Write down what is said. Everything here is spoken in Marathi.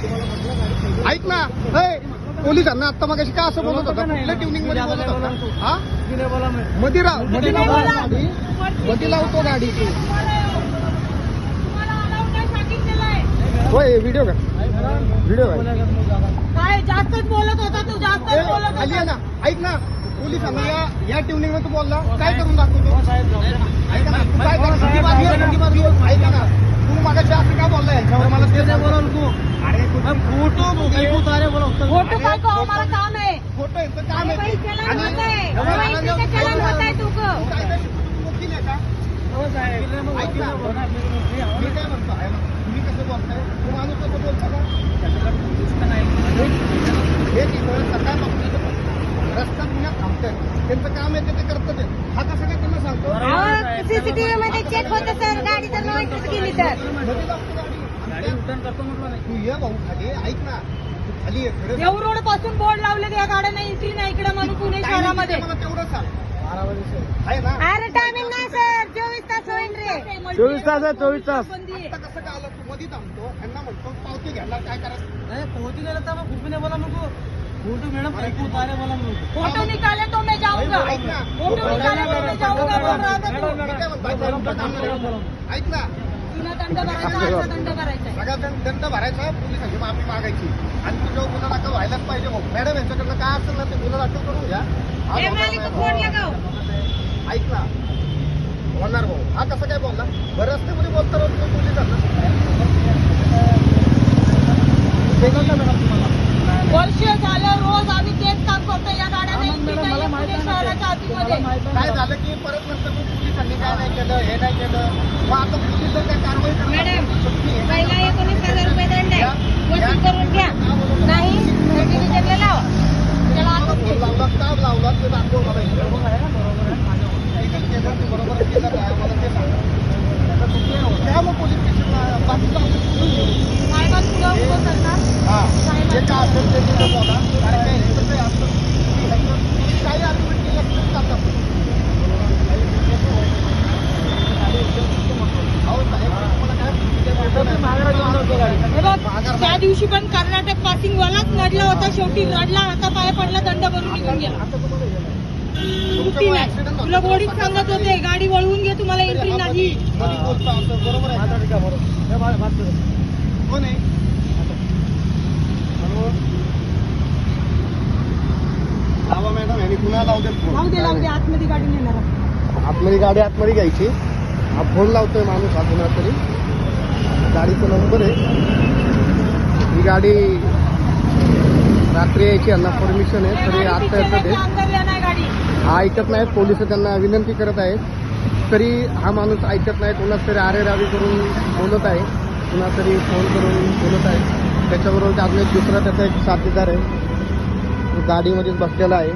ऐक ना, पोलिसांना आता मग काय असं बोलत होता, कुठल्या ट्युनिंग मध्ये बोलत होता? हा मध्ये लावतो गाडी तू. होय व्हिडिओ का? व्हिडिओ काय जास्तच बोलत होता तू, जास्तच बोलत खाली आहे होता. ना. ऐक ना, पोलिसांना या ट्युनिंग मध्ये तू बोलला, काय करून दाखवतो? ऐका ना, तू काय कर, ऐका ना, तू मागाशी असं का बोलला याच्यावर? मला ते बोलवलं तू. अरे फोटो फोटो काय को हमारा काम है. फोटो यांचं काम आहे भाई ते. चलन आणि होता है, भाई किसका चलन होता है तुमको. कायदेशीर वकील आहे का? ऐक ना, मी काय म्हणतो आहे, तुम्ही कसं बोलताय? तू माणूस कसं बोलता का? हे तिथं सकाळपासून रस्ता पुण्यात थांबतात, त्यांचं काम आहे ते करतात. हा कसं काय त्यांना सांगतो? सीसीटीव्ही मध्ये चेक होतं सर, गाडी जर नो एंट्री केली तर. मध्ये लागतो गाडी. तू ये भाऊ खाली, ऐक ना, तू खाली ये. खरं देऊ रोड पासून बोर्ड लावले त्या गाड्यांना एंट्री नाही इकडे म्हणून पुणे शहरामध्ये. मला तेवढं सांग आहे ना. अरे टायमिंग नाही सर, 24 तास होईल रे. 24 तास आहे, 24 तास. आता कसं काय आलं? तू मध्ये थांबतो, यांना म्हणतो पावती घ्यायला, काय करायचं? फोटो निकाले तो मैं जाऊंगा, ऐक ना, फोटो निकाले तो मैं जाऊंगा बोल रहा था तू. मी काय म्हणतो, ऐक ना, तुला दंड भरायचा, असा दंड करायचा. सगळा दंड भरायचा, पोलिसांची माफी मागायची आणि तुझ्यावर गुन्हा दाखल व्हायलाच पाहिजे. भाऊ मॅडम यांच्याकडनं काय असेल ना ते गुन्हा दाखल करून घ्या. ए मालिक को फोन लगाओ. ऐक ना, बोलणार भाऊ, हा कसं काय बोलला? बरं रस्त्यामध्ये बोलता रोज पोलिसांना. वर्ष झालं रोज आम्ही तेच काम करतो. या गाड्यांना एंट्री नाही पुणे शहराच्या आतमध्ये. काय झालं की परत नंतर मग पोलिसांनी काय नाही केलं, हे नाही केलं, मग आता पोलिस जर काय कारवाई करणार मॅडम, सक्ती आहे. पहिला 19,000 रुपये दंड आहे, वसूल करून घ्या. नाही सर्टिफिकेटला लावा, त्याला आता आता फोन लावला, का लावला ते दाखव मला इकडे. केलं ते बरोबर केलं काय मला ते सांगा. त्या मग पोलीस स्टेशनला बाकी साहेबात पुढं उभं करणार. हा जे काय असेल ते तिथं बोला. आणि काही इथं काही असतं काही आर्ग्युमेंट केलं तर चालतं. अहो साहेब, मला काय हे बघ, त्या दिवशी पण कर्नाटक पासिंग वालाच नडला होता, शेवटी रडला, आता पाय पडला, दंड भरून निघून गेला. चुकी नाही, तुला गोडीत सांगत होते गाडी वळवून घे, तुम्हाला एंट्री नाही. बरोबर आहे. कोण आहे? लावा मॅडम, यांनी पुन्हा लावू देत फोन. लावू दे, आतमध्ये गाडी नेणार. आतमध्ये गाडी आतमध्ये घ्यायची. हा फोन लावतोय माणूस हा पुन्हा तरी. गाडीचा नंबर आहे. ही गाडी रात्री यायची, यांना परमिशन आहे, तरी आता येतं ते. गाडी हा ऐकत नाही. पोलिस त्यांना विनंती करत आहेत, तरी हा माणूस ऐकत नाही. कोणाच तरी आरेरावी करून बोलत आहे, पुन्हा तरी फोन करून बोलत आहे. त्याच्याबरोबर अजून एक दुसरा त्याचा एक साथीदार आहे, तो गाडीमध्येच बसलेला आहे.